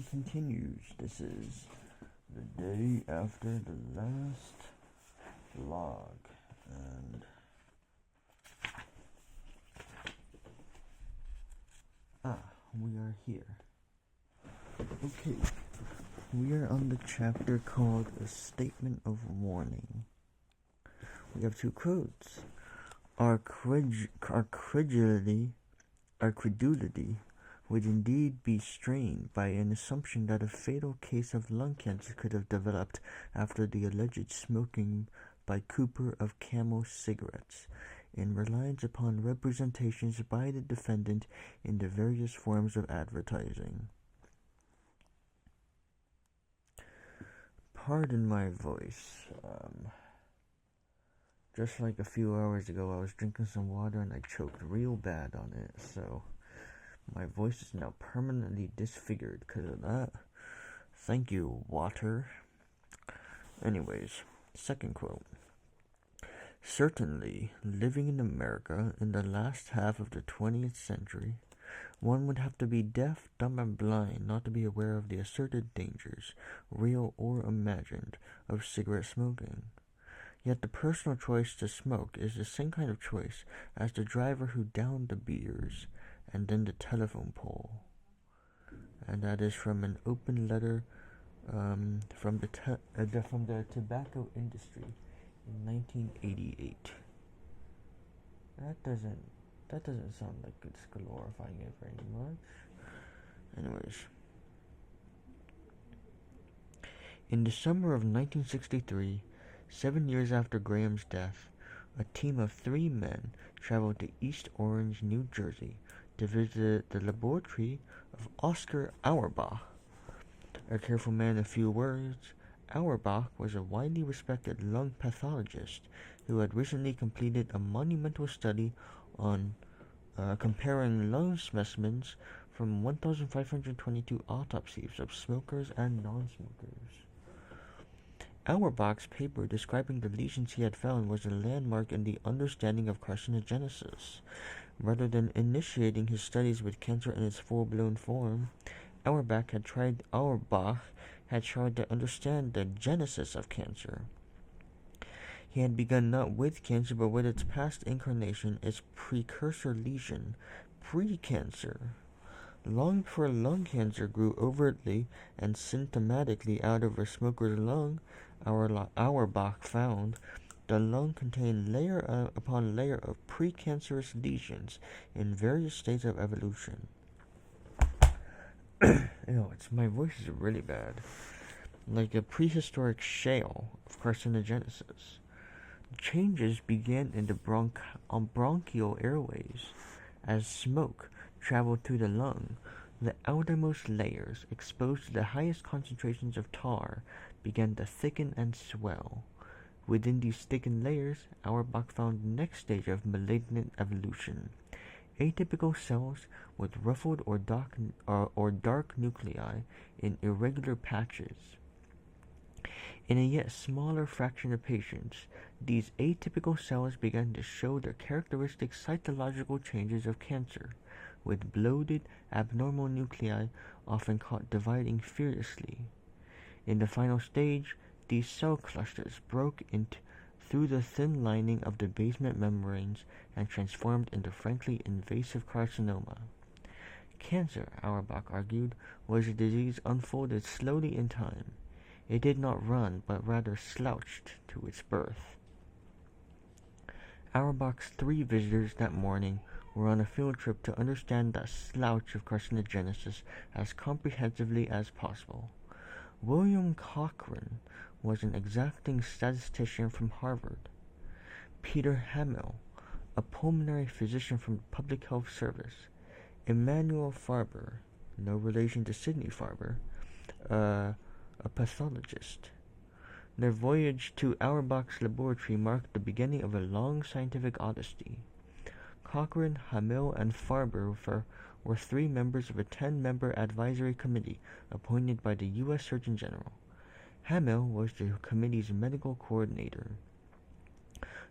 continues. This is the day after the last vlog, and we are here. Okay, we are on the chapter called A Statement of Warning. We have two quotes. Our credulity would indeed be strained by an assumption that a fatal case of lung cancer could have developed after the alleged smoking by Cooper of Camel cigarettes, in reliance upon representations by the defendant in the various forms of advertising. Pardon my voice. Just like a few hours ago, I was drinking some water and I choked real bad on it, so my voice is now permanently disfigured because of that. Thank you, water. Anyways, second quote. Certainly, living in America in the last half of the 20th century, one would have to be deaf, dumb, and blind not to be aware of the asserted dangers, real or imagined, of cigarette smoking. Yet the personal choice to smoke is the same kind of choice as the driver who downed the beers and then the telephone pole. And that is from an open letter from the tobacco industry in 1988. That doesn't sound like it's glorifying it very much. Anyways, in the summer of 1963, 7 years after Graham's death, a team of 3 men traveled to East Orange, New Jersey, to visit the laboratory of Oscar Auerbach. A careful man of few words, Auerbach was a widely respected lung pathologist who had recently completed a monumental study on comparing lung specimens from 1,522 autopsies of smokers and non-smokers. Auerbach's paper describing the lesions he had found was a landmark in the understanding of carcinogenesis. Rather than initiating his studies with cancer in its full-blown form, Auerbach had tried to understand the genesis of cancer. He had begun not with cancer, but with its past incarnation, its precursor lesion, precancer. Long before lung cancer grew overtly and symptomatically out of a smoker's lung, Auerbach found the lung contained layer upon layer of precancerous lesions in various states of evolution. My voice is really bad. Like a prehistoric shale of carcinogenesis. Changes began in the bronchial airways as smoke traveled through the lung. The outermost layers, exposed to the highest concentrations of tar, began to thicken and swell. Within these thickened layers, Auerbach found the next stage of malignant evolution. Atypical cells with ruffled or dark nuclei in irregular patches. In a yet smaller fraction of patients, these atypical cells began to show the characteristic cytological changes of cancer, with bloated, abnormal nuclei often caught dividing furiously. In the final stage, these cell clusters broke through the thin lining of the basement membranes and transformed into frankly invasive carcinoma. Cancer, Auerbach argued, was a disease unfolded slowly in time. It did not run, but rather slouched to its birth. Auerbach's 3 visitors that morning were on a field trip to understand that slouch of carcinogenesis as comprehensively as possible. William Cochrane was an exacting statistician from Harvard. Peter Hamel, a pulmonary physician from the Public Health Service. Emanuel Farber, no relation to Sidney Farber, a pathologist. Their voyage to Auerbach's laboratory marked the beginning of a long scientific odyssey. Cochrane, Hamel, and Farber were 3 members of a 10-member advisory committee appointed by the U.S. Surgeon General. Hamel was the committee's medical coordinator.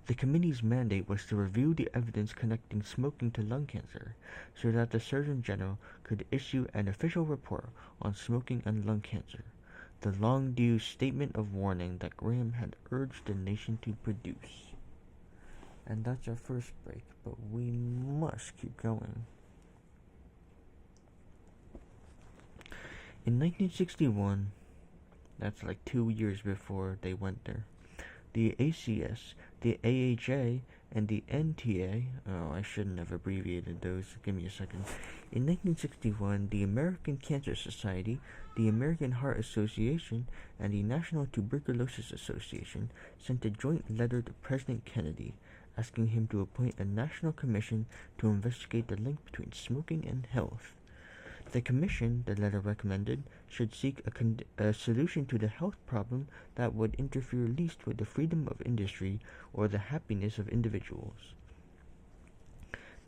The committee's mandate was to review the evidence connecting smoking to lung cancer so that the Surgeon General could issue an official report on smoking and lung cancer, the long-due statement of warning that Graham had urged the nation to produce. And that's our first break, but we must keep going. In 1961, that's like 2 years before they went there, the ACS, the AHA, and the NTA, oh, I shouldn't have abbreviated those, give me a second. In 1961, the American Cancer Society, the American Heart Association, and the National Tuberculosis Association sent a joint letter to President Kennedy asking him to appoint a national commission to investigate the link between smoking and health. The commission, the letter recommended, should seek a solution to the health problem that would interfere least with the freedom of industry or the happiness of individuals.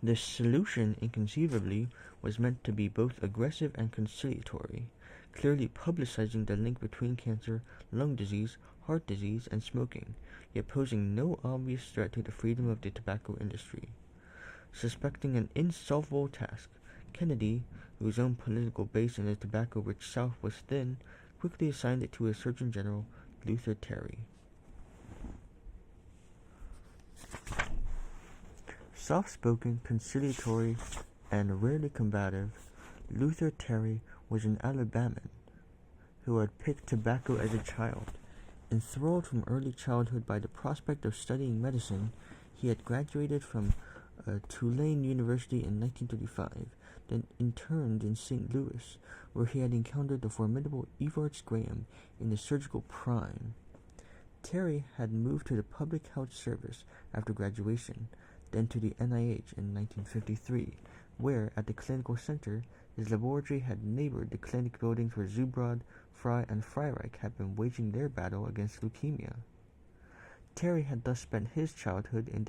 The solution, inconceivably, was meant to be both aggressive and conciliatory, clearly publicizing the link between cancer, lung disease, heart disease, and smoking, yet posing no obvious threat to the freedom of the tobacco industry. Suspecting an insolvable task, Kennedy, whose own political base in the tobacco-rich South was thin, quickly assigned it to his Surgeon General, Luther Terry. Soft-spoken, conciliatory, and rarely combative, Luther Terry was an Alabaman who had picked tobacco as a child. Enthralled from early childhood by the prospect of studying medicine, he had graduated from Tulane University in 1935, then interned in St. Louis, where he had encountered the formidable Evarts Graham in the surgical prime. Terry had moved to the Public Health Service after graduation, then to the NIH in 1953, where, at the clinical center, his laboratory had neighbored the clinic buildings where Zubrod, Fry, and Freireich had been waging their battle against leukemia. Terry had thus spent his childhood in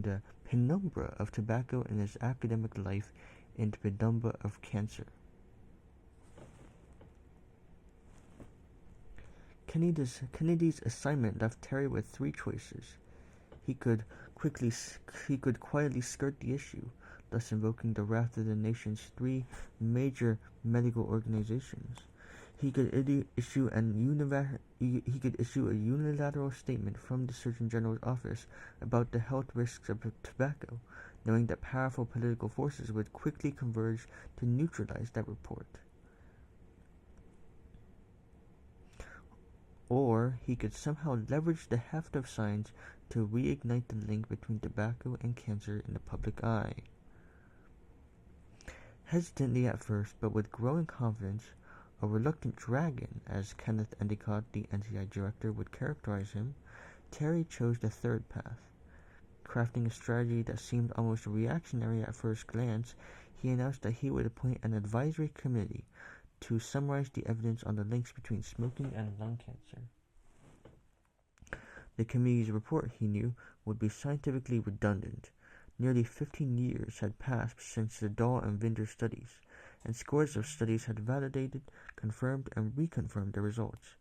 the penumbra of tobacco and his academic life in the penumbra of cancer. Kennedy's assignment left Terry with three choices. He could quietly skirt the issue, thus invoking the wrath of the nation's three major medical organizations. He could issue a unilateral statement from the Surgeon General's office about the health risks of tobacco, knowing that powerful political forces would quickly converge to neutralize that report. Or he could somehow leverage the heft of science to reignite the link between tobacco and cancer in the public eye. Hesitantly at first, but with growing confidence, a reluctant dragon, as Kenneth Endicott, the NCI director, would characterize him, Terry chose the third path. Crafting a strategy that seemed almost reactionary at first glance, he announced that he would appoint an advisory committee to summarize the evidence on the links between smoking and lung cancer. The committee's report, he knew, would be scientifically redundant. Nearly 15 years had passed since the Dahl and Vinder studies, and scores of studies had validated, confirmed, and reconfirmed the results.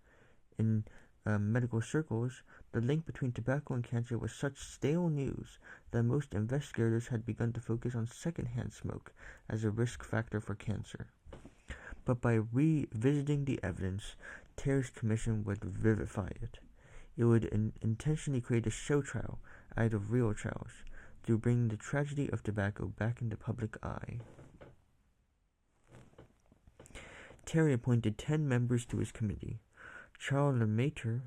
In medical circles, the link between tobacco and cancer was such stale news that most investigators had begun to focus on secondhand smoke as a risk factor for cancer. But by revisiting the evidence, Terry's commission would vivify it. It would intentionally create a show trial out of real trials, through bringing the tragedy of tobacco back in the public eye. Terry appointed 10 members to his committee. Charles Lemaitre,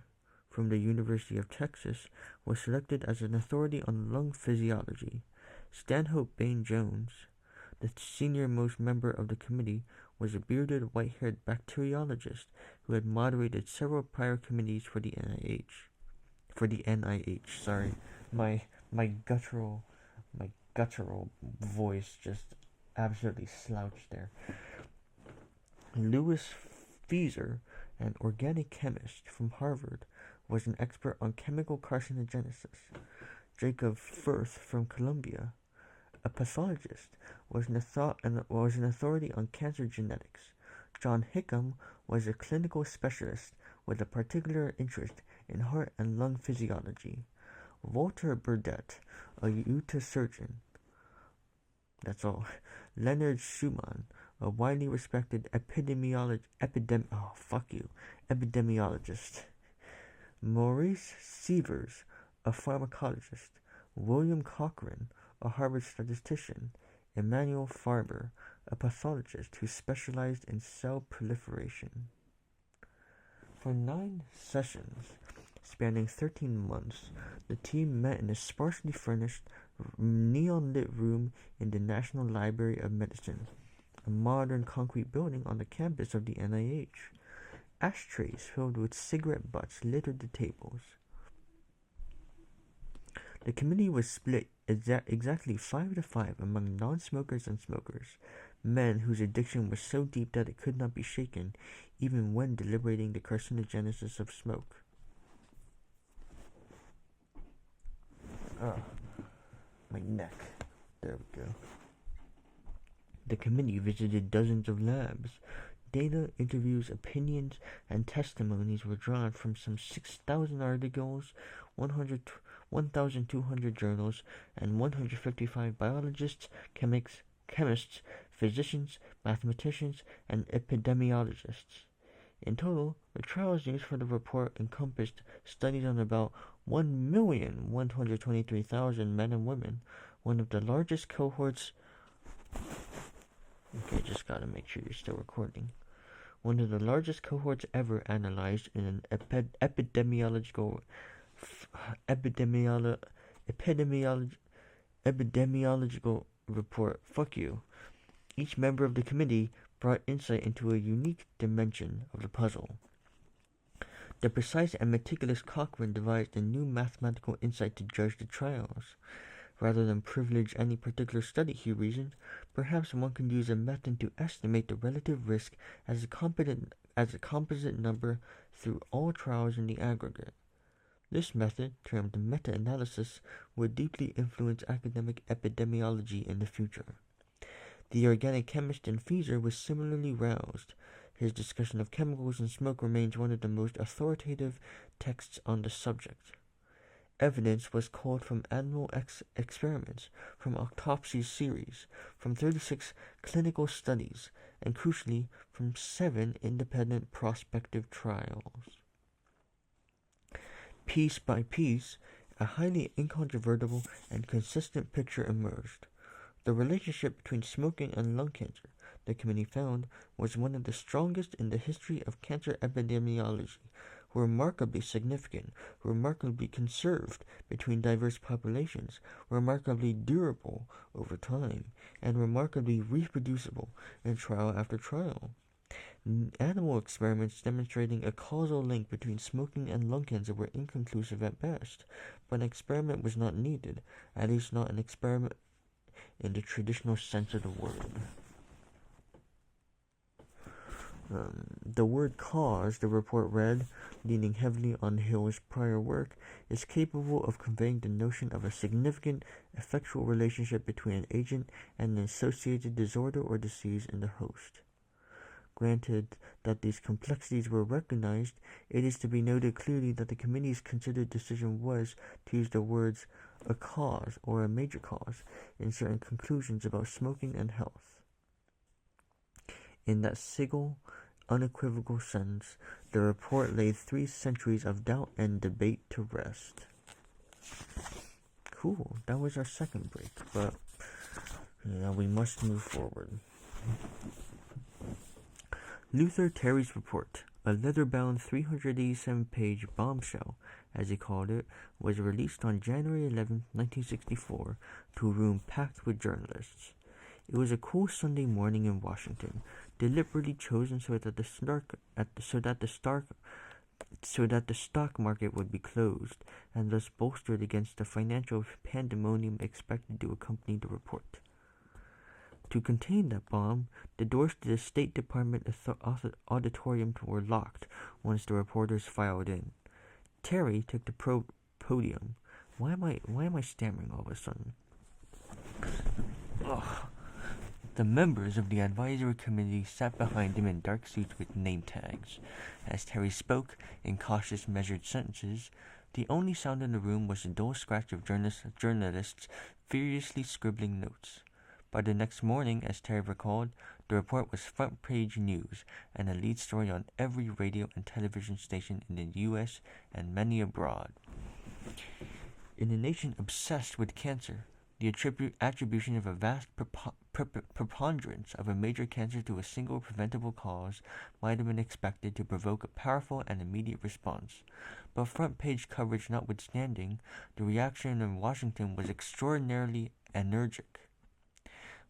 from the University of Texas, was selected as an authority on lung physiology. Stanhope Bain Jones, the senior-most member of the committee, was a bearded, white-haired bacteriologist who had moderated several prior committees for the NIH. Sorry, my guttural voice just absolutely slouched there. Louis Fieser, an organic chemist from Harvard, was an expert on chemical carcinogenesis. Jacob Firth from Columbia, a pathologist, was an authority on cancer genetics. John Hickam was a clinical specialist with a particular interest in heart and lung physiology. Walter Burdett, a Utah surgeon. That's all. Leonard Schumann, a widely respected epidemiologist. Maurice Sievers, a pharmacologist. William Cochrane, a Harvard statistician. Emmanuel Farber, a pathologist who specialized in cell proliferation. For 9 sessions, spanning 13 months, the team met in a sparsely furnished, neon-lit room in the National Library of Medicine, a modern concrete building on the campus of the NIH. Ashtrays filled with cigarette butts littered the tables. The committee was split exactly 5 to 5 among non-smokers and smokers, men whose addiction was so deep that it could not be shaken, even when deliberating the carcinogenesis of smoke. My neck. There we go. The committee visited dozens of labs. Data, interviews, opinions, and testimonies were drawn from some 6,000 articles, 1,200 journals, and 155 biologists, chemists, physicians, mathematicians, and epidemiologists. In total, the trials used for the report encompassed studies on about 1,123,000 men and women, one of the largest cohorts. Okay, just gotta make sure you're still recording. One of the largest cohorts ever analyzed in an epidemiological report. Fuck you. Each member of the committee brought insight into a unique dimension of the puzzle. The precise and meticulous Cochrane devised a new mathematical insight to judge the trials. Rather than privilege any particular study, he reasoned, perhaps one could use a method to estimate the relative risk as a composite number through all trials in the aggregate. This method, termed meta-analysis, would deeply influence academic epidemiology in the future. The organic chemist in Feser was similarly roused. His discussion of chemicals in smoke remains one of the most authoritative texts on the subject. Evidence was culled from animal experiments, from autopsy series, from 36 clinical studies, and crucially, from 7 independent prospective trials. Piece by piece, a highly incontrovertible and consistent picture emerged. The relationship between smoking and lung cancer, the committee found, was one of the strongest in the history of cancer epidemiology, remarkably significant, remarkably conserved between diverse populations, remarkably durable over time, and remarkably reproducible in trial after trial. Animal experiments demonstrating a causal link between smoking and lung cancer were inconclusive at best, but an experiment was not needed, at least not an experiment in the traditional sense of the word. The word cause, the report read, leaning heavily on Hill's prior work, is capable of conveying the notion of a significant, effectual relationship between an agent and an associated disorder or disease in the host. Granted that these complexities were recognized, it is to be noted clearly that the committee's considered decision was to use the words a cause or a major cause in certain conclusions about smoking and health. In that single, unequivocal sense, the report laid 3 centuries of doubt and debate to rest. Cool, that was our second break, but we must move forward. Luther Terry's report, a leather-bound 387-page bombshell, as he called it, was released on January 11, 1964, to a room packed with journalists. It was a cool Sunday morning in Washington, deliberately chosen so that the stock market would be closed, and thus bolstered against the financial pandemonium expected to accompany the report. To contain that bomb, the doors to the State Department auditorium were locked once the reporters filed in. Terry took the podium. Why am I stammering all of a sudden? Ugh. The members of the advisory committee sat behind him in dark suits with name tags. As Terry spoke, in cautious, measured sentences, The only sound in the room was the dull scratch of journalists furiously scribbling notes. By the next morning, as Terry recalled, the report was front-page news and a lead story on every radio and television station in the U.S. and many abroad. In a nation obsessed with cancer, the attribution of a vast preponderance of a major cancer to a single preventable cause might have been expected to provoke a powerful and immediate response. But front-page coverage notwithstanding, the reaction in Washington was extraordinarily energetic.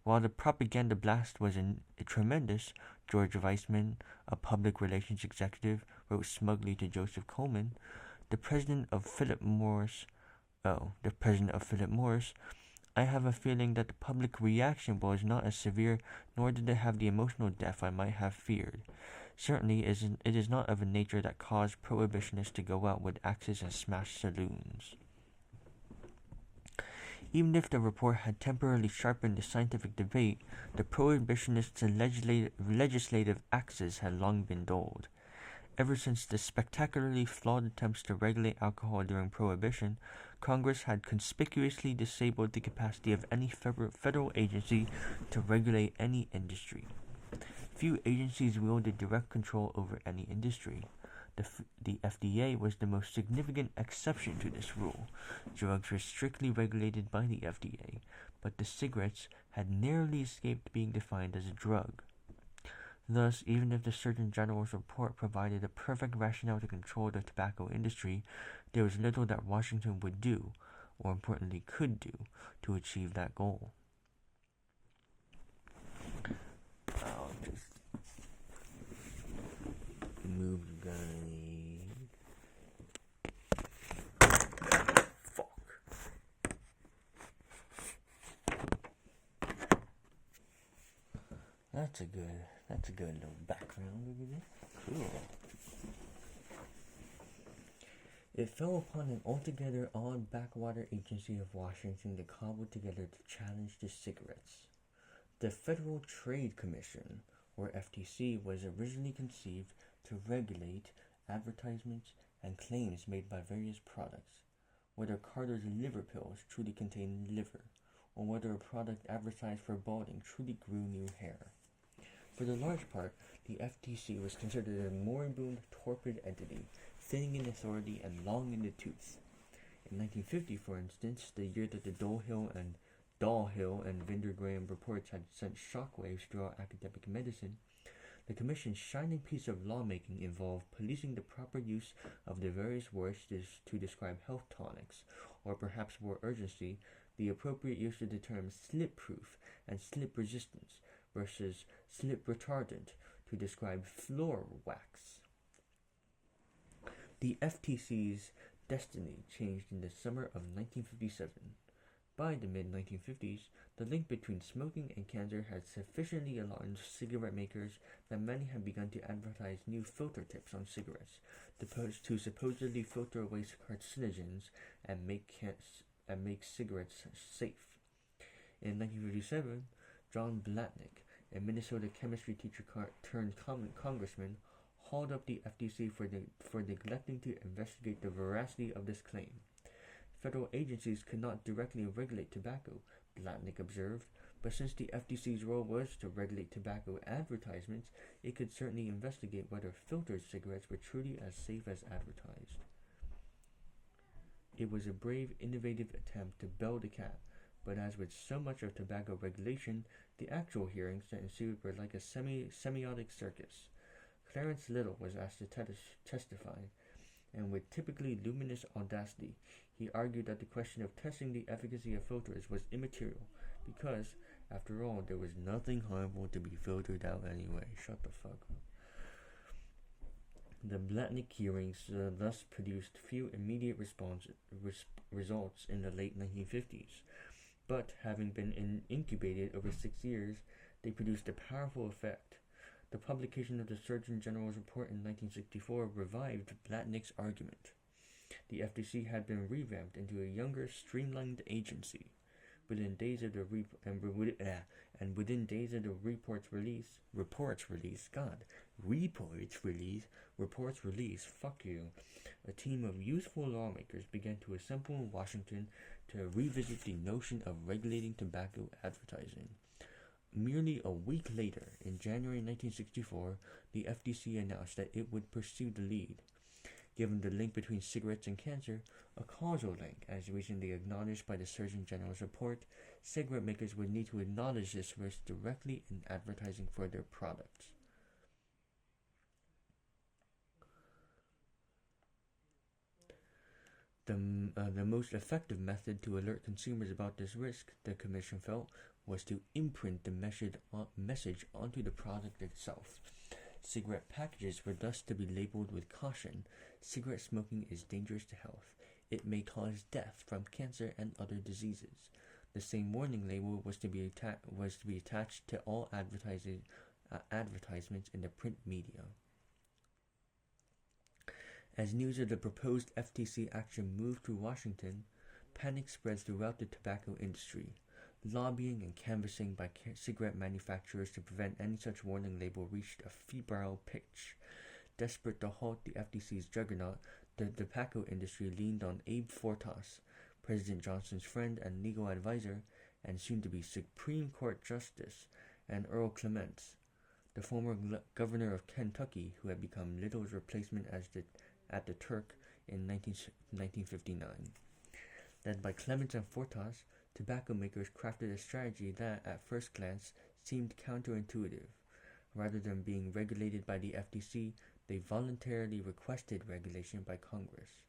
While the propaganda blast was tremendous, George Weissman, a public relations executive, wrote smugly to Joseph Coleman, the president of Philip Morris, I have a feeling that the public reaction was not as severe, nor did it have the emotional depth I might have feared. Certainly it is not of a nature that caused prohibitionists to go out with axes and smash saloons. Even if the report had temporarily sharpened the scientific debate, the prohibitionists' legislative axes had long been dulled. Ever since the spectacularly flawed attempts to regulate alcohol during Prohibition, Congress had conspicuously disabled the capacity of any federal agency to regulate any industry. Few agencies wielded direct control over any industry. The FDA was the most significant exception to this rule. Drugs were strictly regulated by the FDA, but the cigarettes had narrowly escaped being defined as a drug. Thus, even if the Surgeon General's report provided a perfect rationale to control the tobacco industry, there was little that Washington would do, or importantly could do, to achieve that goal. I'll just move the fuck. That's a good little background. Look at this. Cool. It fell upon an altogether odd backwater agency of Washington to cobble together to challenge the cigarettes. The Federal Trade Commission, or FTC, was originally conceived to regulate advertisements and claims made by various products, whether Carter's liver pills truly contained liver, or whether a product advertised for balding truly grew new hair. For the large part, the FTC was considered a moribund, torpid entity, thin in authority and long in the tooth. In 1950, for instance, the year that the Dahlhill and Vinder-Graham reports had sent shockwaves throughout academic medicine, the Commission's shining piece of lawmaking involved policing the proper use of the various words to describe health tonics, or perhaps more urgently, the appropriate use of the terms slip-proof and slip-resistance versus slip-retardant to describe floor wax. The FTC's destiny changed in the summer of 1957. By the mid-1950s, the link between smoking and cancer had sufficiently alarmed cigarette makers that many had begun to advertise new filter tips on cigarettes to supposedly filter away carcinogens and make cigarettes safe. In 1957, John Blatnick, a Minnesota chemistry teacher turned congressman, hauled up the FTC for neglecting to investigate the veracity of this claim. Federal agencies could not directly regulate tobacco, Blatnick observed, but since the FTC's role was to regulate tobacco advertisements, it could certainly investigate whether filtered cigarettes were truly as safe as advertised. It was a brave, innovative attempt to bell the cat, but as with so much of tobacco regulation, the actual hearings that ensued were like a semiotic circus. Clarence Little was asked to testify, and with typically luminous audacity, he argued that the question of testing the efficacy of filters was immaterial, because, after all, there was nothing harmful to be filtered out anyway. Shut the fuck up. The Blatnick hearings thus produced few immediate results in the late 1950s, but having been incubated over 6 years, they produced a powerful effect. The publication of the Surgeon General's report in 1964 revived Blatnick's argument. The FTC had been revamped into a younger, streamlined agency. Within days of the report's release, Reports release, fuck you, a team of youthful lawmakers began to assemble in Washington to revisit the notion of regulating tobacco advertising. Merely a week later, in January 1964, the FTC announced that it would pursue the lead. Given the link between cigarettes and cancer, a causal link, as recently acknowledged by the Surgeon General's report, cigarette makers would need to acknowledge this risk directly in advertising for their products. The most effective method to alert consumers about this risk, the Commission felt, was to imprint the message onto the product itself. Cigarette packages were thus to be labeled with caution: cigarette smoking is dangerous to health. It may cause death from cancer and other diseases. The same warning label was to be attached to all advertisements in the print media. As news of the proposed FTC action moved through Washington, panic spreads throughout the tobacco industry. Lobbying and canvassing by cigarette manufacturers to prevent any such warning label reached a febrile pitch. Desperate to halt the FTC's juggernaut, the tobacco industry leaned on Abe Fortas, President Johnson's friend and legal advisor, and soon-to-be Supreme Court Justice, and Earl Clements, the former governor of Kentucky, who had become Little's replacement at the Turk in 1959. Led by Clements and Fortas, tobacco makers crafted a strategy that, at first glance, seemed counterintuitive. Rather than being regulated by the FTC, they voluntarily requested regulation by Congress.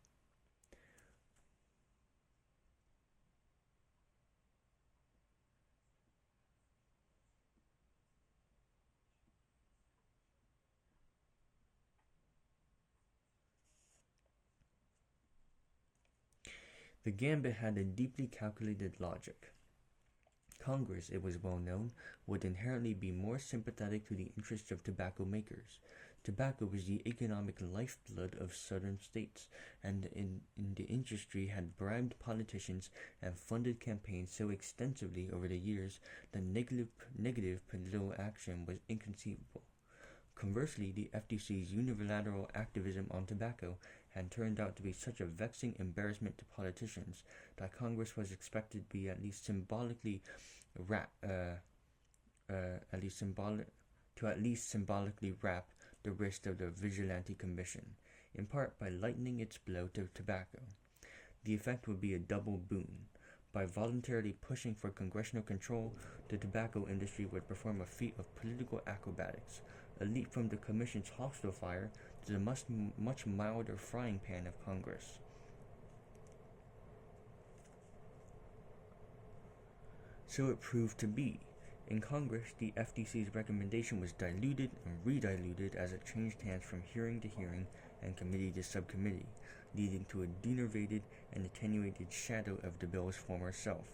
The gambit had a deeply calculated logic. Congress, it was well known, would inherently be more sympathetic to the interests of tobacco makers. Tobacco was the economic lifeblood of southern states, and in the industry had bribed politicians and funded campaigns so extensively over the years that negative political action was inconceivable. Conversely, the FTC's unilateral activism on tobacco had turned out to be such a vexing embarrassment to politicians that Congress was expected to be at least symbolically wrap the wrist of the Vigilante Commission, in part by lightening its blow to tobacco. The effect would be a double boon. By voluntarily pushing for congressional control, the tobacco industry would perform a feat of political acrobatics, a leap from the Commission's hostile fire to the much milder frying pan of Congress. So it proved to be. In Congress, the FTC's recommendation was diluted and rediluted as it changed hands from hearing to hearing and committee to subcommittee, leading to a denervated and attenuated shadow of the bill's former self.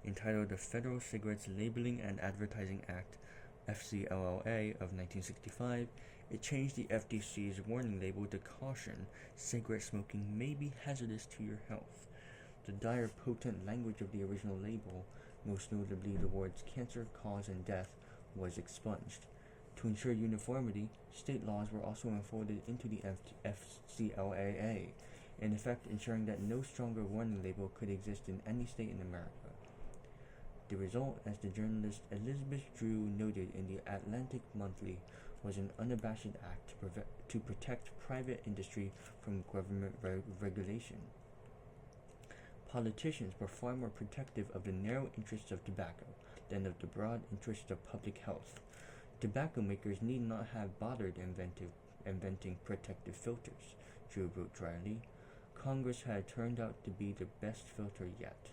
Entitled the Federal Cigarettes Labeling and Advertising Act, FCLLA, of 1965, it changed the FTC's warning label to caution: cigarette smoking may be hazardous to your health. The dire, potent language of the original label, most notably the words cancer, cause, and death, was expunged. To ensure uniformity, state laws were also enfolded into the FCLAA, in effect ensuring that no stronger warning label could exist in any state in America. The result, as the journalist Elizabeth Drew noted in the Atlantic Monthly, was an unabashed act to protect private industry from government regulation. Politicians were far more protective of the narrow interests of tobacco than of the broad interests of public health. Tobacco makers need not have bothered inventing protective filters, Drew wrote dryly. Congress had turned out to be the best filter yet.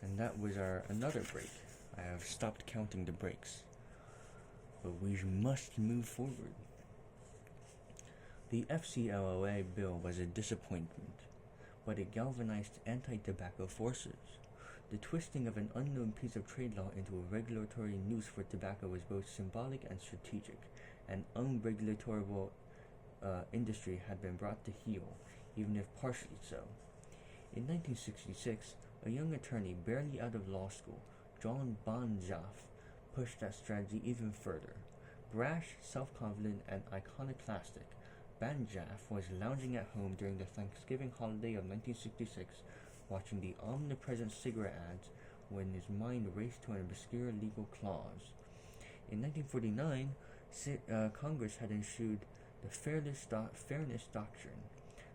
And that was our another break. I have stopped counting the breaks. But we must move forward. The FCLOA bill was a disappointment, but it galvanized anti-tobacco forces. The twisting of an unknown piece of trade law into a regulatory noose for tobacco was both symbolic and strategic. An unregulatorable industry had been brought to heel, even if partially so. In 1966, a young attorney barely out of law school, John Banjaf pushed that strategy even further. Brash, self-confident, and iconoclastic, Banjaf was lounging at home during the Thanksgiving holiday of 1966, watching the omnipresent cigarette ads when his mind raced to an obscure legal clause. In 1949, Congress had issued the Fairness Doctrine,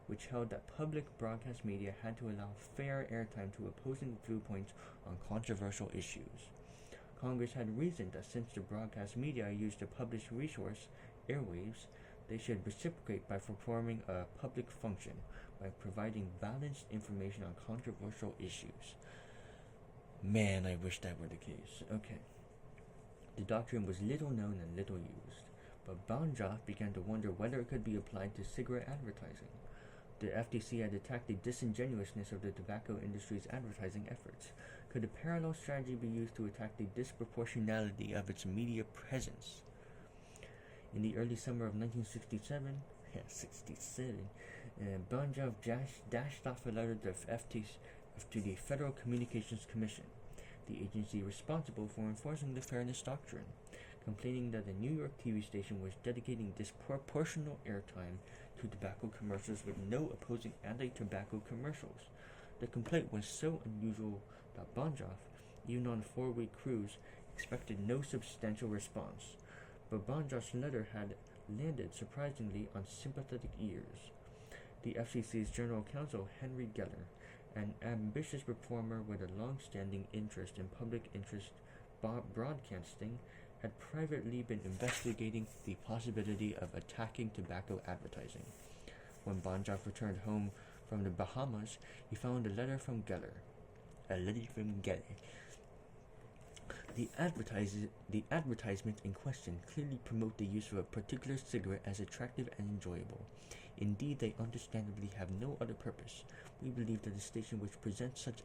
which held that public broadcast media had to allow fair airtime to opposing viewpoints on controversial issues. Congress had reasoned that since the broadcast media used a public resource, airwaves, they should reciprocate by performing a public function by providing balanced information on controversial issues. Man, I wish that were the case. Okay. The doctrine was little known and little used, but Banjaf began to wonder whether it could be applied to cigarette advertising. The FTC had attacked the disingenuousness of the tobacco industry's advertising efforts. Could a parallel strategy be used to attack the disproportionality of its media presence? In the early summer of 1967, Banjaf dashed off a letter to the Federal Communications Commission, the agency responsible for enforcing the Fairness Doctrine, complaining that the New York TV station was dedicating disproportional airtime to tobacco commercials with no opposing anti-tobacco commercials. The complaint was so unusual that Banjaf, even on a 4-week cruise, expected no substantial response. But Banjaf's letter had landed surprisingly on sympathetic ears. The FCC's General Counsel, Henry Geller, an ambitious reformer with a long-standing interest in public interest broadcasting, had privately been investigating the possibility of attacking tobacco advertising. When Banjaf returned home from the Bahamas, he found a letter from Geller. The advertisement in question clearly promote the use of a particular cigarette as attractive and enjoyable. Indeed, they understandably have no other purpose. We believe that a station which presents such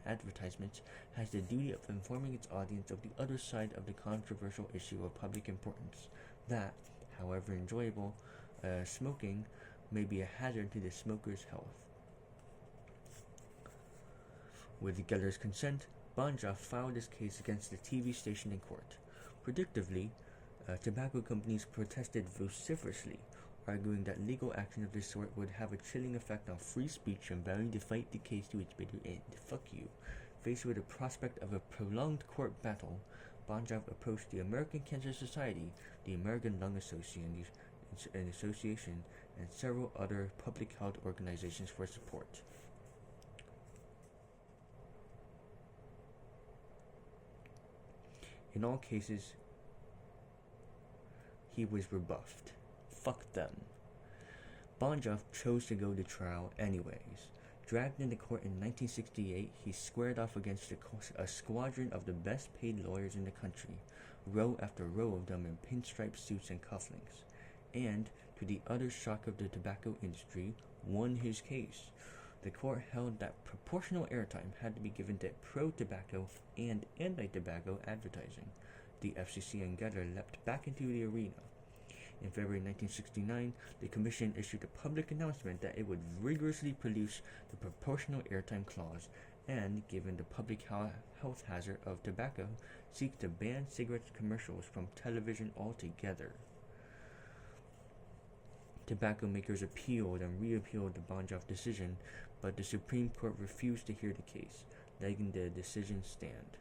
advertisements has the duty of informing its audience of the other side of the controversial issue of public importance, that, however enjoyable, smoking may be a hazard to the smoker's health. With Geller's consent, Banjaf filed his case against the TV station in court. Predictably, tobacco companies protested vociferously, arguing that legal action of this sort would have a chilling effect on free speech and vowing to fight the case to its bitter end. Fuck you. Faced with the prospect of a prolonged court battle, Banjaf approached the American Cancer Society, the American Lung Association, and several other public health organizations for support. In all cases, he was rebuffed. Fuck them. Banjaf chose to go to trial anyways. Dragged into court in 1968, he squared off against a squadron of the best paid lawyers in the country, row after row of them in pinstripe suits and cufflinks, and, to the utter shock of the tobacco industry, won his case. The court held that proportional airtime had to be given to pro-tobacco and anti-tobacco advertising. The FCC and Geller leapt back into the arena. In February 1969, the Commission issued a public announcement that it would rigorously police the proportional airtime clause and, given the public health hazard of tobacco, seek to ban cigarette commercials from television altogether. Tobacco makers appealed and re-appealed the Banjaf decision, but the Supreme Court refused to hear the case, letting the decision stand.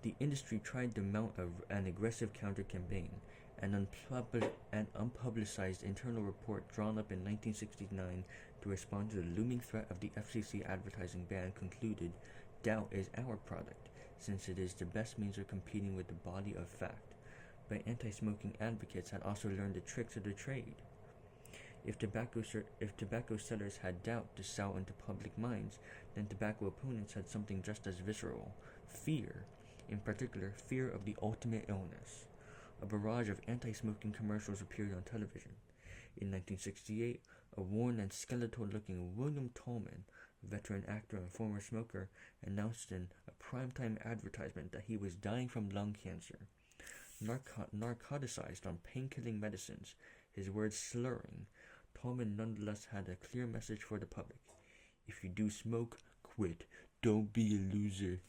The industry tried to mount an aggressive counter-campaign. An unpublicized internal report drawn up in 1969 to respond to the looming threat of the FCC advertising ban concluded, "Doubt is our product, since it is the best means of competing with the body of fact." But anti-smoking advocates had also learned the tricks of the trade. If tobacco sellers had doubt to sell into public minds, then tobacco opponents had something just as visceral: fear. In particular, fear of the ultimate illness. A barrage of anti-smoking commercials appeared on television. In 1968, a worn and skeletal-looking William Tallman, a veteran actor and former smoker, announced in a primetime advertisement that he was dying from lung cancer. Narcoticized on pain-killing medicines, his words slurring, Tallman nonetheless had a clear message for the public. If you do smoke, quit. Don't be a loser.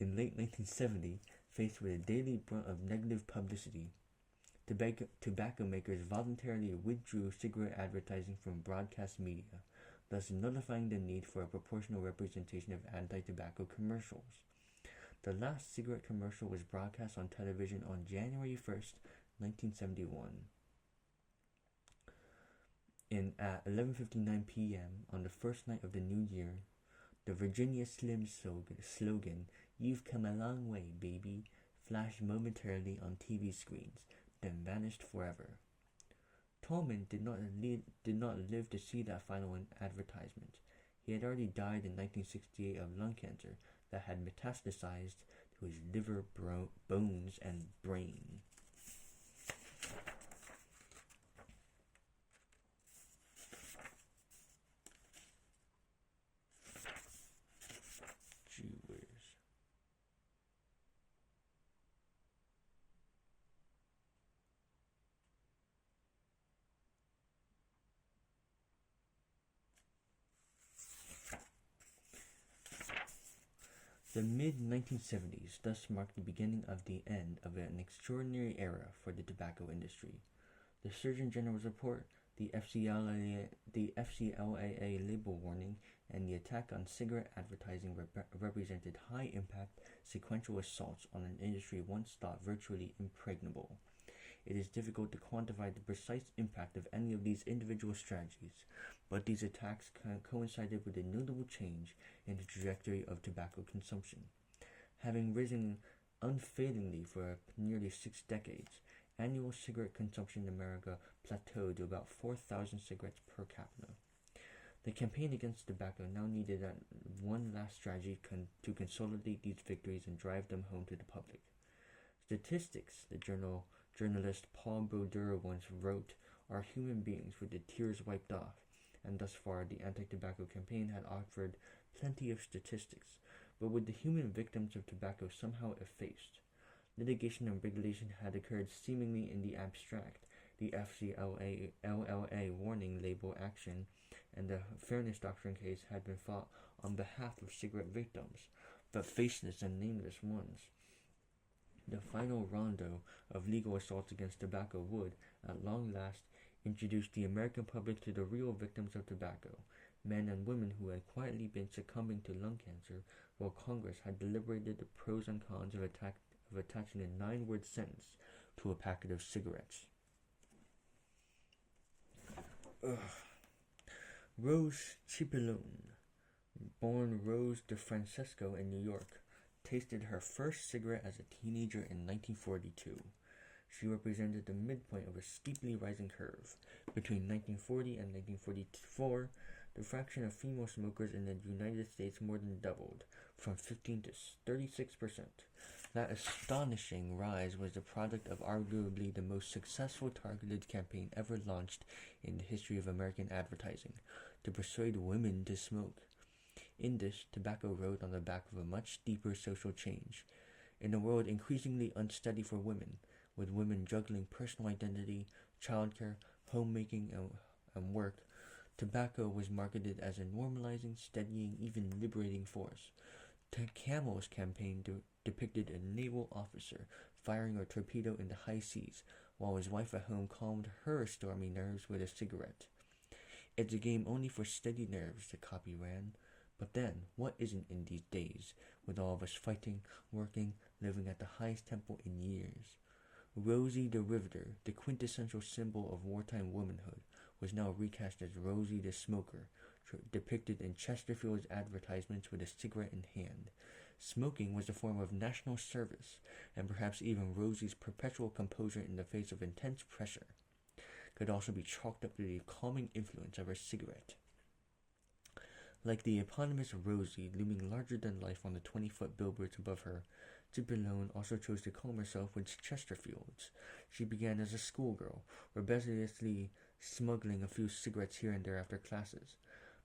In late 1970, faced with a daily brunt of negative publicity, tobacco makers voluntarily withdrew cigarette advertising from broadcast media, thus nullifying the need for a proportional representation of anti-tobacco commercials. The last cigarette commercial was broadcast on television on January 1st, 1971. At 11:59 p.m. on the first night of the new year, the Virginia Slim slogan, "You've come a long way, baby," flashed momentarily on TV screens, then vanished forever. Tolman did not live to see that final advertisement. He had already died in 1968 of lung cancer that had metastasized to his liver, bones, and brain. Gee whiz. The mid-1970s thus marked the beginning of the end of an extraordinary era for the tobacco industry. The Surgeon General's report, the FCLAA label warning, and the attack on cigarette advertising represented high-impact, sequential assaults on an industry once thought virtually impregnable. It is difficult to quantify the precise impact of any of these individual strategies, but these attacks coincided with a notable change in the trajectory of tobacco consumption. Having risen unfailingly for nearly 6 decades, annual cigarette consumption in America plateaued to about 4,000 cigarettes per capita. The campaign against tobacco now needed one last strategy to consolidate these victories and drive them home to the public. Statistics, the journalist Paul Brodeur once wrote, are human beings with the tears wiped off, and thus far the anti-tobacco campaign had offered plenty of statistics, but with the human victims of tobacco somehow effaced. Litigation and regulation had occurred seemingly in the abstract. The FCLA warning label action and the fairness doctrine case had been fought on behalf of cigarette victims, but faceless and nameless ones. The final rondo of legal assaults against tobacco would, at long last, introduce the American public to the real victims of tobacco, men and women who had quietly been succumbing to lung cancer while Congress had deliberated the pros and cons of attaching a 9-word sentence to a packet of cigarettes. Rose Cipollone, born Rose DeFrancesco in New York, tasted her first cigarette as a teenager in 1942. She represented the midpoint of a steeply rising curve. Between 1940 and 1944, the fraction of female smokers in the United States more than doubled, from 15 to 36%. That astonishing rise was the product of arguably the most successful targeted campaign ever launched in the history of American advertising, to persuade women to smoke. In this, tobacco rode on the back of a much deeper social change. In a world increasingly unsteady for women, with women juggling personal identity, childcare, homemaking, and work, tobacco was marketed as a normalizing, steadying, even liberating force. Camel's campaign depicted a naval officer firing a torpedo in the high seas, while his wife at home calmed her stormy nerves with a cigarette. It's a game only for steady nerves, the copy ran. But then, what isn't in these days, with all of us fighting, working, living at the highest tempo in years? Rosie the Riveter, the quintessential symbol of wartime womanhood, was now recast as Rosie the Smoker, depicted in Chesterfield's advertisements with a cigarette in hand. Smoking was a form of national service, and perhaps even Rosie's perpetual composure in the face of intense pressure could also be chalked up to the calming influence of her cigarette. Like the eponymous Rosie looming larger than life on the 20-foot billboards above her, Cipollone also chose to calm herself with Chesterfields. She began as a schoolgirl, rebelliously smuggling a few cigarettes here and there after classes.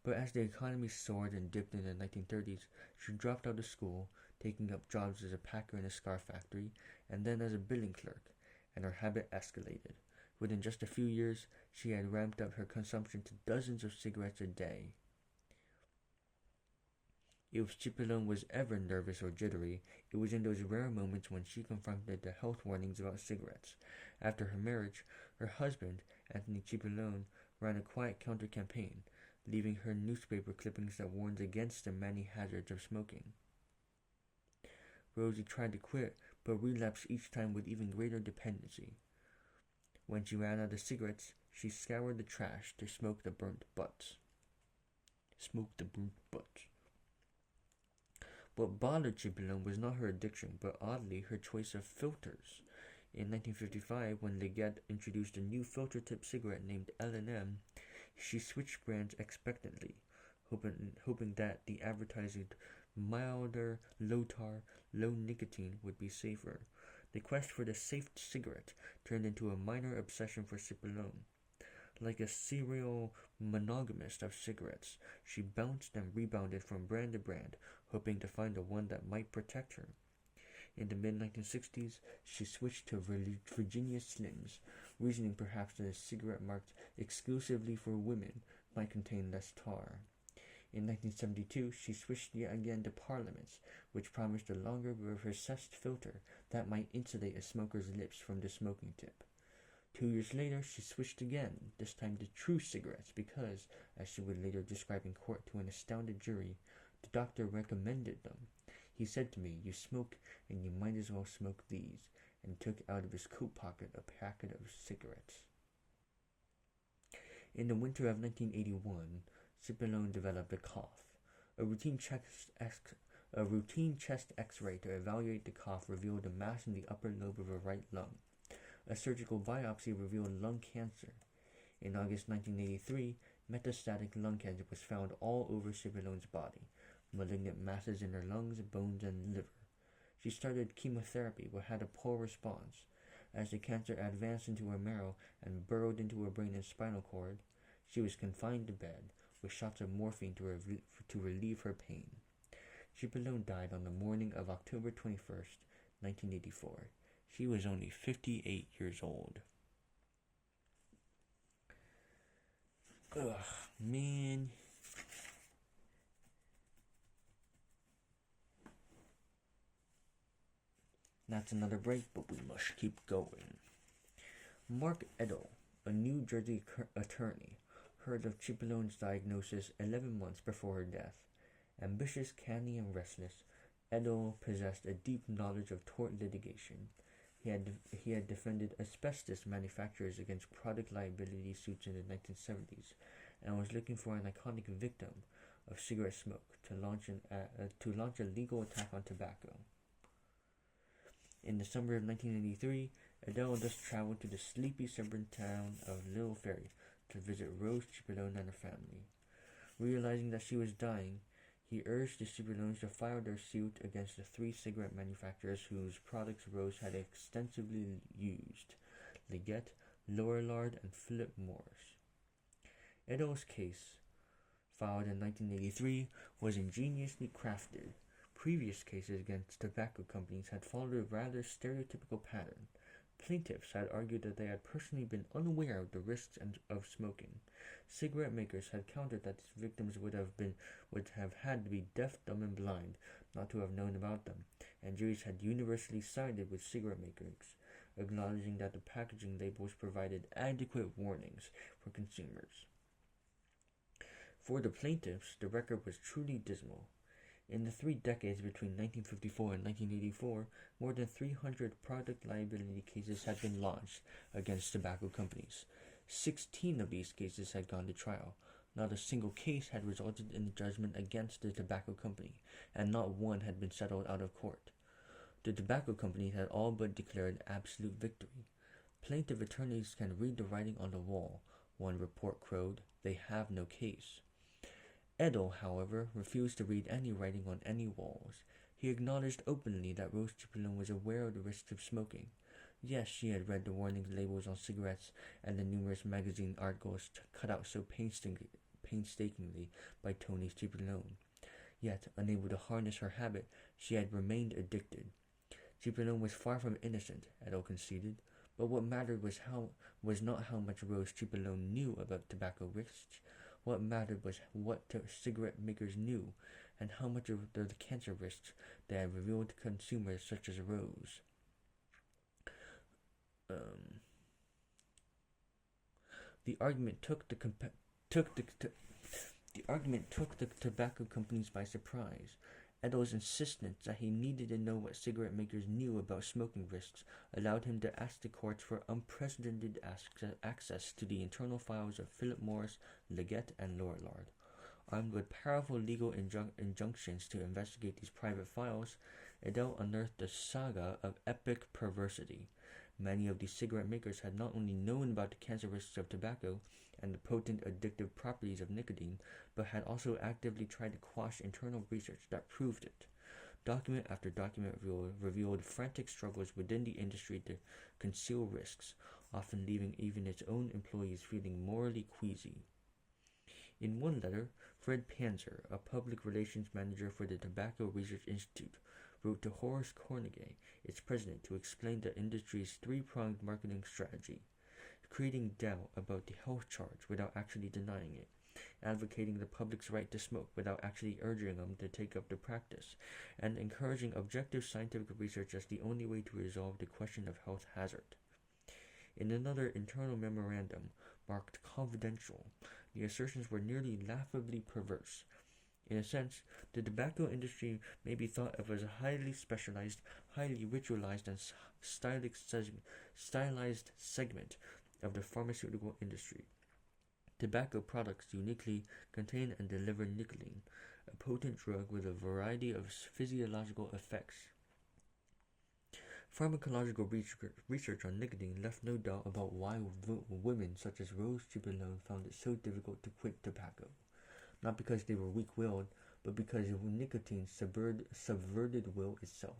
But as the economy soared and dipped in the 1930s, she dropped out of school, taking up jobs as a packer in a scarf factory, and then as a billing clerk, and her habit escalated. Within just a few years, she had ramped up her consumption to dozens of cigarettes a day. If Cipollone was ever nervous or jittery, it was in those rare moments when she confronted the health warnings about cigarettes. After her marriage, her husband, Anthony Cipollone, ran a quiet counter-campaign, leaving her newspaper clippings that warned against the many hazards of smoking. Rosie tried to quit, but relapsed each time with even greater dependency. When she ran out of cigarettes, she scoured the trash to smoke the burnt butts. What bothered Cipollone was not her addiction, but oddly her choice of filters. In 1955, when Liggett introduced a new filter-tip cigarette named L&M, she switched brands expectantly, hoping that the advertised milder, low-tar, low-nicotine would be safer. The quest for the safe cigarette turned into a minor obsession for Cipollone. Like a serial monogamist of cigarettes, she bounced and rebounded from brand to brand, hoping to find the one that might protect her. In the mid-1960s, she switched to Virginia Slims, reasoning perhaps that a cigarette marked exclusively for women might contain less tar. In 1972, she switched yet again to Parliaments, which promised a longer, recessed filter that might insulate a smoker's lips from the smoking tip. 2 years later, she switched again, this time to True cigarettes because, as she would later describe in court to an astounded jury, the doctor recommended them. He said to me, "You smoke, and you might as well smoke these," and took out of his coat pocket a packet of cigarettes. In the winter of 1981, Cipollone developed a cough. A routine chest X-ray to evaluate the cough revealed a mass in the upper lobe of her right lung. A surgical biopsy revealed lung cancer. In August 1983, metastatic lung cancer was found all over Cipollone's body, malignant masses in her lungs, bones, and liver. She started chemotherapy but had a poor response. As the cancer advanced into her marrow and burrowed into her brain and spinal cord, she was confined to bed with shots of morphine to relieve her pain. Cipollone died on the morning of October 21st, 1984. She was only 58 years old. Ugh, man. That's another break, but we must keep going. Mark Edel, a New Jersey attorney, heard of Cipollone's diagnosis 11 months before her death. Ambitious, canny, and restless, Edel possessed a deep knowledge of tort litigation. He had defended asbestos manufacturers against product liability suits in the 1970s, and was looking for an iconic victim of cigarette smoke to launch a legal attack on tobacco. In the summer of 1983, Edel thus traveled to the sleepy suburban town of Little Ferry to visit Rose Cipollone and her family. Realizing that she was dying, he urged the Cipollones to file their suit against the 3 cigarette manufacturers whose products Rose had extensively used: Liggett, Lorillard, and Philip Morris. Edel's case, filed in 1983, was ingeniously crafted. Previous cases against tobacco companies had followed a rather stereotypical pattern. Plaintiffs had argued that they had personally been unaware of the risks of smoking. Cigarette makers had countered that its victims would have had to be deaf, dumb, and blind not to have known about them, and juries had universally sided with cigarette makers, acknowledging that the packaging labels provided adequate warnings for consumers. For the plaintiffs, the record was truly dismal. In the 3 decades between 1954 and 1984, more than 300 product liability cases had been launched against tobacco companies. 16 of these cases had gone to trial. Not a single case had resulted in a judgment against the tobacco company, and not one had been settled out of court. The tobacco companies had all but declared absolute victory. Plaintiff attorneys can read the writing on the wall, one report crowed. They have no case. Edel, however, refused to read any writing on any walls. He acknowledged openly that Rose Cipollone was aware of the risks of smoking. Yes, she had read the warning labels on cigarettes and the numerous magazine articles cut out so painstakingly by Tony Cipollone. Yet, unable to harness her habit, she had remained addicted. Cipollone was far from innocent, Edel conceded, but what mattered was not how much Rose Cipollone knew about tobacco risks. What mattered was what cigarette makers knew and how much of the cancer risks they had revealed to consumers such as Rose. The argument took the tobacco companies by surprise. Edel's insistence that he needed to know what cigarette makers knew about smoking risks allowed him to ask the courts for unprecedented access to the internal files of Philip Morris, Leggett, and Lorillard. Armed with powerful legal injunctions to investigate these private files, Edel unearthed the saga of epic perversity. Many of these cigarette makers had not only known about the cancer risks of tobacco and the potent addictive properties of nicotine, but had also actively tried to quash internal research that proved it. Document after document revealed frantic struggles within the industry to conceal risks, often leaving even its own employees feeling morally queasy. In one letter, Fred Panzer, a public relations manager for the Tobacco Research Institute, wrote to Horace Cornegay, its president, to explain the industry's three-pronged marketing strategy: creating doubt about the health charge without actually denying it, advocating the public's right to smoke without actually urging them to take up the practice, and encouraging objective scientific research as the only way to resolve the question of health hazard. In another internal memorandum, marked confidential, the assertions were nearly laughably perverse. In a sense, the tobacco industry may be thought of as a highly specialized, highly ritualized, and stylized segment of the pharmaceutical industry. Tobacco products uniquely contain and deliver nicotine, a potent drug with a variety of physiological effects. Pharmacological research on nicotine left no doubt about why women such as Rose Chipolone found it so difficult to quit tobacco. Not because they were weak-willed, but because nicotine subverted will itself.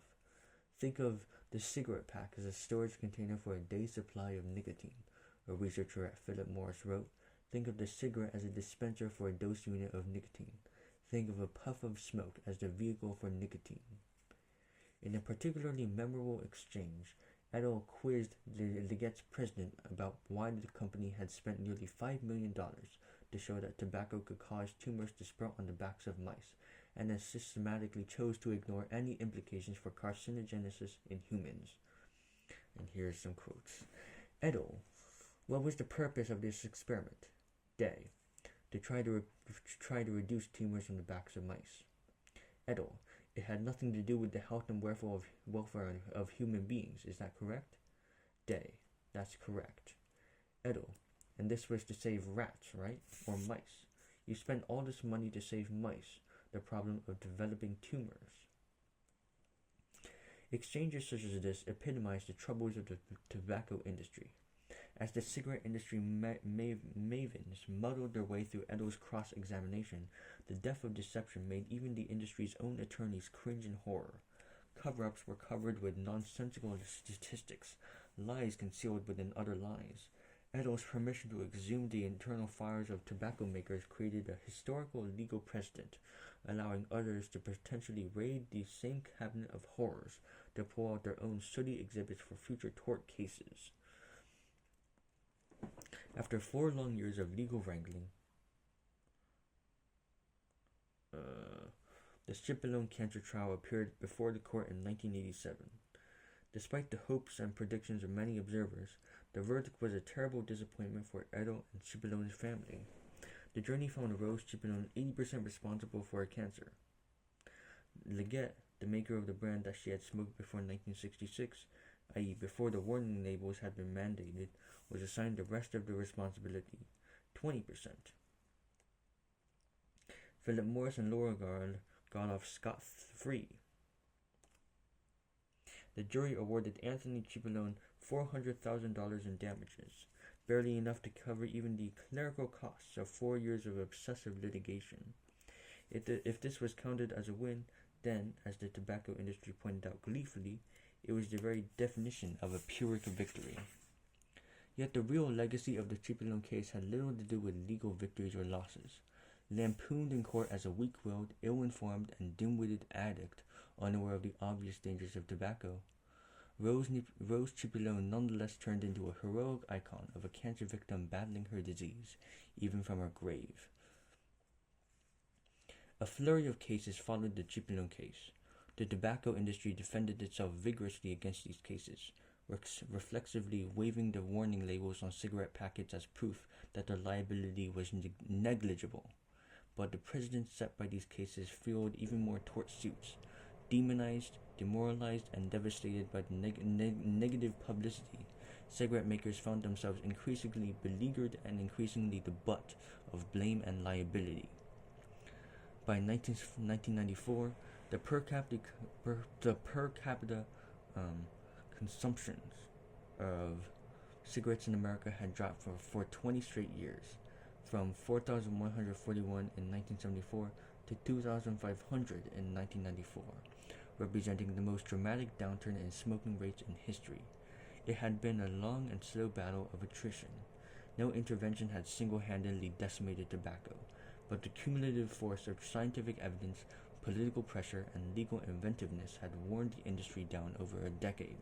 Think of the cigarette pack as a storage container for a day's supply of nicotine, a researcher at Philip Morris wrote. Think of the cigarette as a dispenser for a dose unit of nicotine. Think of a puff of smoke as the vehicle for nicotine. In a particularly memorable exchange, Edel quizzed Leggett's president about why the company had spent nearly $5 million to show that tobacco could cause tumors to sprout on the backs of mice, and then systematically chose to ignore any implications for carcinogenesis in humans. And here's some quotes. Edel, what was the purpose of this experiment? Day, to try to reduce tumors on the backs of mice. Edel, it had nothing to do with the health and welfare of human beings, is that correct? Day, that's correct. Edel, and this was to save rats, right? Or mice. You spent all this money to save mice, the problem of developing tumors. Exchanges such as this epitomize the troubles of the tobacco industry. As the cigarette industry mavens muddled their way through Edel's cross-examination, the depth of deception made even the industry's own attorneys cringe in horror. Cover-ups were covered with nonsensical statistics, lies concealed within other lies. Edel's permission to exhume the internal files of tobacco makers created a historical legal precedent, allowing others to potentially raid the same cabinet of horrors to pull out their own sooty exhibits for future tort cases. After 4 long years of legal wrangling, the Chipolone cancer trial appeared before the court in 1987. Despite the hopes and predictions of many observers, the verdict was a terrible disappointment for Edel and Chipolone's family. The jury found Rose Chipolone 80% responsible for her cancer. Leggett, the maker of the brand that she had smoked before 1966, i.e. before the warning labels had been mandated, was assigned the rest of the responsibility, 20%. Philip Morris and Lorillard got off scot-free. The jury awarded Anthony Chipolone $400,000 in damages, barely enough to cover even the clerical costs of 4 years of obsessive litigation. If this was counted as a win, then, as the tobacco industry pointed out gleefully, it was the very definition of a Pyrrhic victory. Yet the real legacy of the Chipolone case had little to do with legal victories or losses. Lampooned in court as a weak-willed, ill-informed, and dim-witted addict, unaware of the obvious dangers of tobacco, Rose Chipolone nonetheless turned into a heroic icon of a cancer victim battling her disease, even from her grave. A flurry of cases followed the Chipilon case. The tobacco industry defended itself vigorously against these cases, reflexively waving the warning labels on cigarette packets as proof that their liability was negligible. But the precedent set by these cases fueled even more tort suits. Demonized, demoralized, and devastated by the negative publicity, cigarette makers found themselves increasingly beleaguered and increasingly the butt of blame and liability. By 1994, the per capita consumptions of cigarettes in America had dropped for 20 straight years, from 4,141 in 1974 to 2,500 in 1994, representing the most dramatic downturn in smoking rates in history. It had been a long and slow battle of attrition. No intervention had single-handedly decimated tobacco, but the cumulative force of scientific evidence, political pressure, and legal inventiveness had worn the industry down over a decade.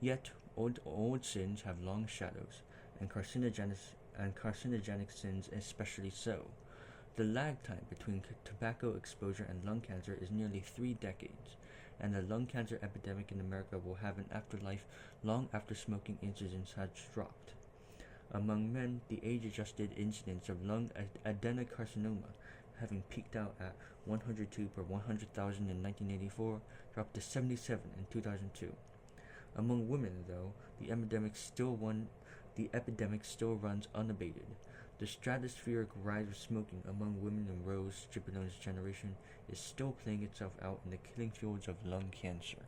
Yet, old sins have long shadows, and carcinogenic sins especially so. The lag time between tobacco exposure and lung cancer is nearly 3 decades, and the lung cancer epidemic in America will have an afterlife long after smoking incidence has dropped. Among men, the age-adjusted incidence of lung adenocarcinoma, having peaked out at 102 per 100,000 in 1984, dropped to 77 in 2002. Among women, though, the epidemic still runs unabated. The stratospheric rise of smoking among women in Rose Chipilon's generation is still playing itself out in the killing fields of lung cancer.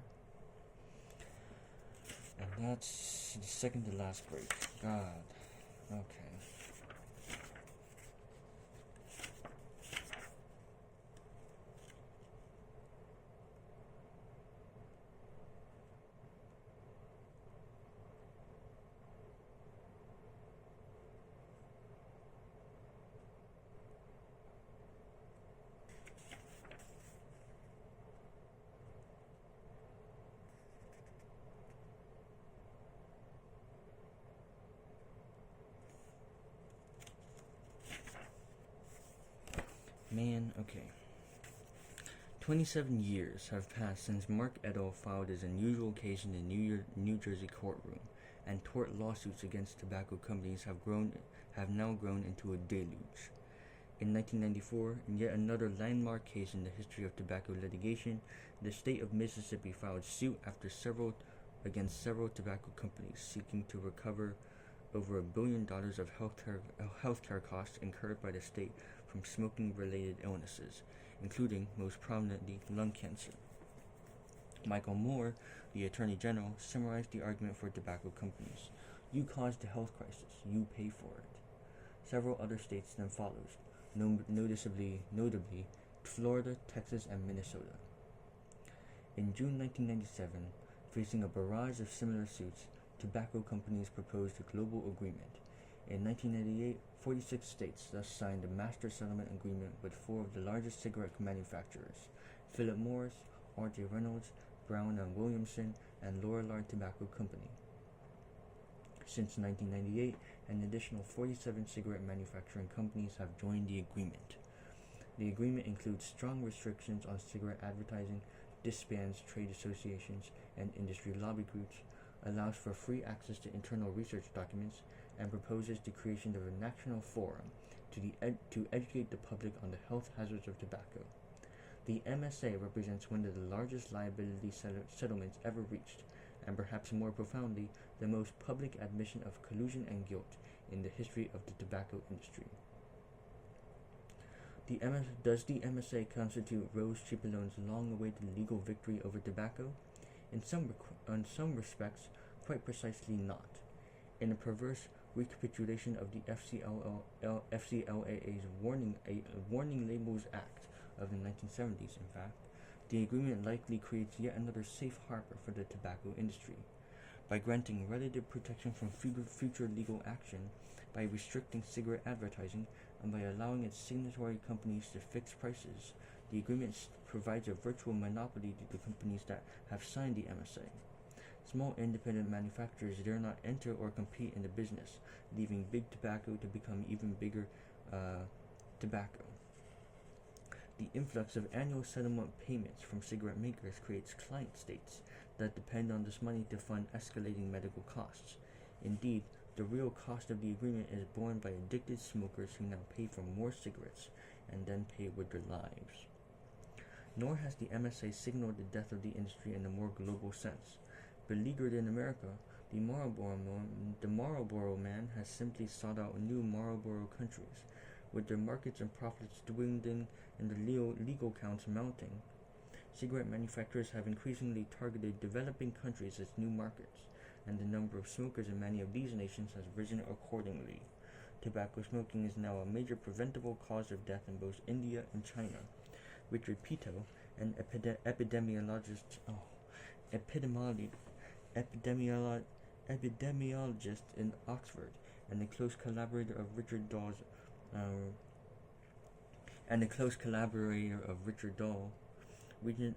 And that's the second to last break. God. Okay. Man, okay. 27 years have passed since Mark Edel filed his unusual case in the New Jersey courtroom, and tort lawsuits against tobacco companies have now grown into a deluge. In 1994, in yet another landmark case in the history of tobacco litigation, the state of Mississippi filed suit against several tobacco companies seeking to recover over $1 billion of healthcare costs incurred by the state from smoking-related illnesses, including, most prominently, lung cancer. Michael Moore, the Attorney General, summarized the argument for tobacco companies. You caused the health crisis. You pay for it. Several other states then followed, notably Florida, Texas, and Minnesota. In June 1997, facing a barrage of similar suits, tobacco companies proposed a global agreement. In 1998, 46 states thus signed a master settlement agreement with 4 of the largest cigarette manufacturers: Philip Morris, R.J. Reynolds, Brown & Williamson, and Lorillard Tobacco Company. Since 1998, an additional 47 cigarette manufacturing companies have joined the agreement. The agreement includes strong restrictions on cigarette advertising, disbands trade associations and industry lobby groups, allows for free access to internal research documents, and proposes the creation of a national forum to educate the public on the health hazards of tobacco. The MSA represents one of the largest liability settlements ever reached, and perhaps more profoundly, the most public admission of collusion and guilt in the history of the tobacco industry. Does the MSA constitute Rose Chipilon's long-awaited legal victory over tobacco? In some respects, quite precisely not. In a perverse recapitulation of the FCLAA's Warning Labels Act of the 1970s, in fact, the agreement likely creates yet another safe harbor for the tobacco industry. By granting relative protection from future legal action, by restricting cigarette advertising, and by allowing its signatory companies to fix prices, the agreement provides a virtual monopoly to the companies that have signed the MSA. Small independent manufacturers dare not enter or compete in the business, leaving big tobacco to become even bigger tobacco. The influx of annual settlement payments from cigarette makers creates client states that depend on this money to fund escalating medical costs. Indeed, the real cost of the agreement is borne by addicted smokers who now pay for more cigarettes and then pay with their lives. Nor has the MSA signaled the death of the industry in a more global sense. Beleaguered in America, the Marlboro man has simply sought out new Marlboro countries, with their markets and profits dwindling and the legal counts mounting. Cigarette manufacturers have increasingly targeted developing countries as new markets, and the number of smokers in many of these nations has risen accordingly. Tobacco smoking is now a major preventable cause of death in both India and China. Richard Pito, an epidemiologist in Oxford, and a close collaborator of Richard Dahl,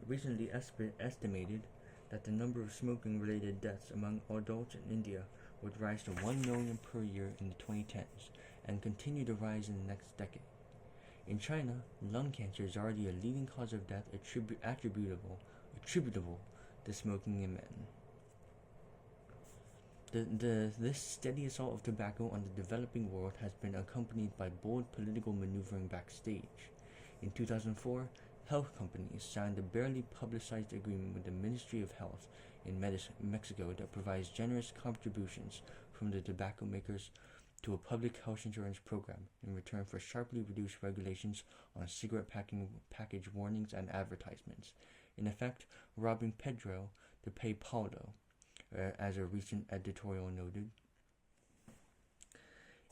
recently estimated that the number of smoking-related deaths among adults in India would rise to 1 million per year in the 2010s and continue to rise in the next decade. In China, lung cancer is already a leading cause of death attributable to smoking in men. This steady assault of tobacco on the developing world has been accompanied by bold political maneuvering backstage. In 2004, health companies signed a barely publicized agreement with the Ministry of Health in Mexico that provides generous contributions from the tobacco makers to a public health insurance program in return for sharply reduced regulations on cigarette package warnings and advertisements, in effect robbing Pedro to pay Paulo, as a recent editorial noted.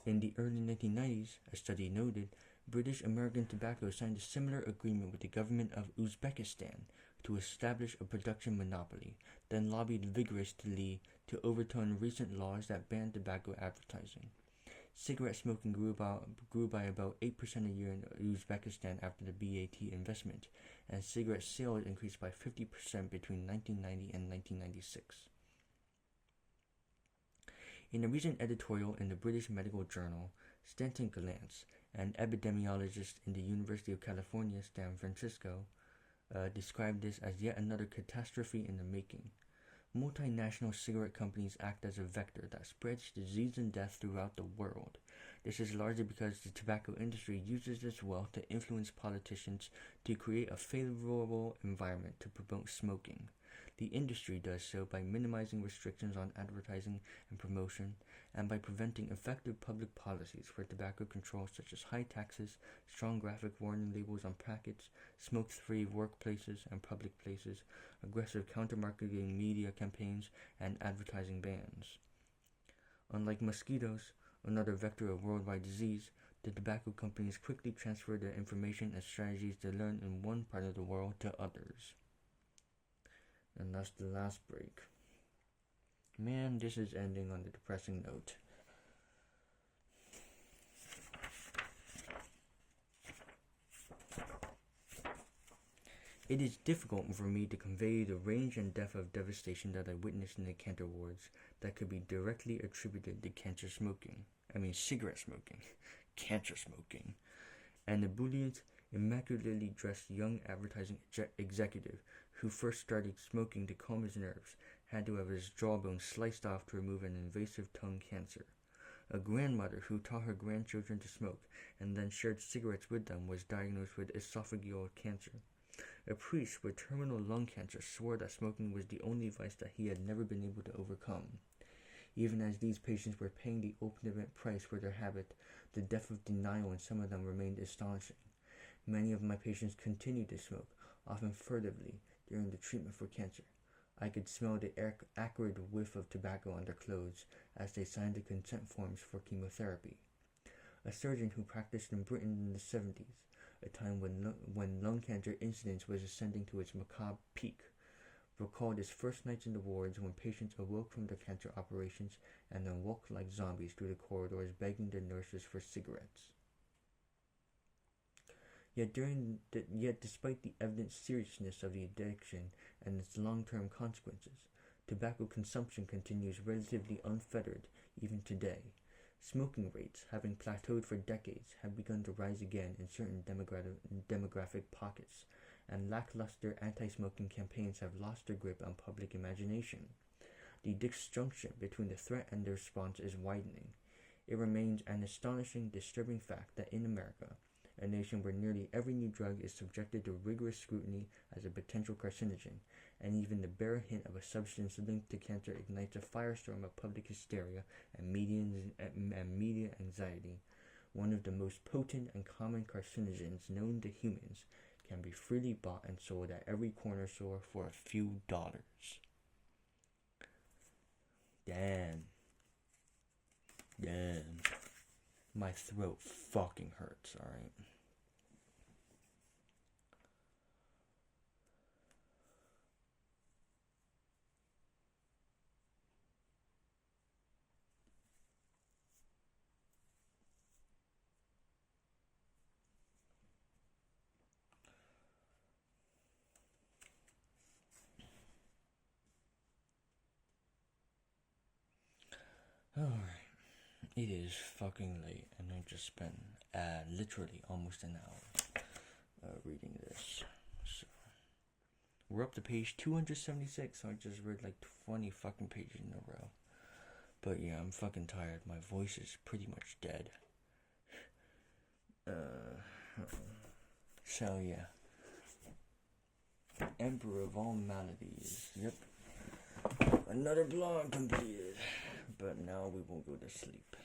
In the early 1990s, a study noted, British American Tobacco signed a similar agreement with the government of Uzbekistan to establish a production monopoly, then lobbied vigorously to overturn recent laws that banned tobacco advertising. Cigarette smoking grew by about 8% a year in Uzbekistan after the BAT investment, and cigarette sales increased by 50% between 1990 and 1996. In a recent editorial in the British Medical Journal, Stanton Glantz, an epidemiologist in the University of California, San Francisco, described this as yet another catastrophe in the making. Multinational cigarette companies act as a vector that spreads disease and death throughout the world. This is largely because the tobacco industry uses its wealth to influence politicians to create a favorable environment to promote smoking. The industry does so by minimizing restrictions on advertising and promotion, and by preventing effective public policies for tobacco control such as high taxes, strong graphic warning labels on packets, smoke-free workplaces and public places, aggressive counter-marketing media campaigns, and advertising bans. Unlike mosquitoes, another vector of worldwide disease, the tobacco companies quickly transfer their information and strategies they learn in one part of the world to others. And that's the last break. Man, this is ending on a depressing note. It is difficult for me to convey the range and depth of devastation that I witnessed in the cancer wards that could be directly attributed to cigarette smoking, cancer smoking. An ebullient, immaculately dressed young advertising executive who first started smoking to calm his nerves had to have his jawbone sliced off to remove an invasive tongue cancer. A grandmother who taught her grandchildren to smoke and then shared cigarettes with them was diagnosed with esophageal cancer. A priest with terminal lung cancer swore that smoking was the only vice that he had never been able to overcome. Even as these patients were paying the ultimate price for their habit, the depth of denial in some of them remained astonishing. Many of my patients continued to smoke, often furtively, during the treatment for cancer. I could smell the acrid whiff of tobacco on their clothes as they signed the consent forms for chemotherapy. A surgeon who practiced in Britain in the 70s, a time when lung cancer incidence was ascending to its macabre peak, recalled his first nights in the wards when patients awoke from their cancer operations and then walked like zombies through the corridors begging their nurses for cigarettes. Yet despite the evident seriousness of the addiction and its long-term consequences, tobacco consumption continues relatively unfettered even today. Smoking rates, having plateaued for decades, have begun to rise again in certain demographic pockets, and lackluster anti-smoking campaigns have lost their grip on public imagination. The disjunction between the threat and the response is widening. It remains an astonishing, disturbing fact that in America, a nation where nearly every new drug is subjected to rigorous scrutiny as a potential carcinogen, and even the bare hint of a substance linked to cancer ignites a firestorm of public hysteria and media anxiety, one of the most potent and common carcinogens known to humans can be freely bought and sold at every corner store for a few dollars. Damn. My throat fucking hurts, alright? Alright. It is fucking late, and I just spent literally almost an hour reading this. So we're up to page 276, so I just read like 20 fucking pages in a row. But yeah, I'm fucking tired. My voice is pretty much dead. So yeah. Emperor of all maladies. Yep. Another blog completed. But now we will go to sleep.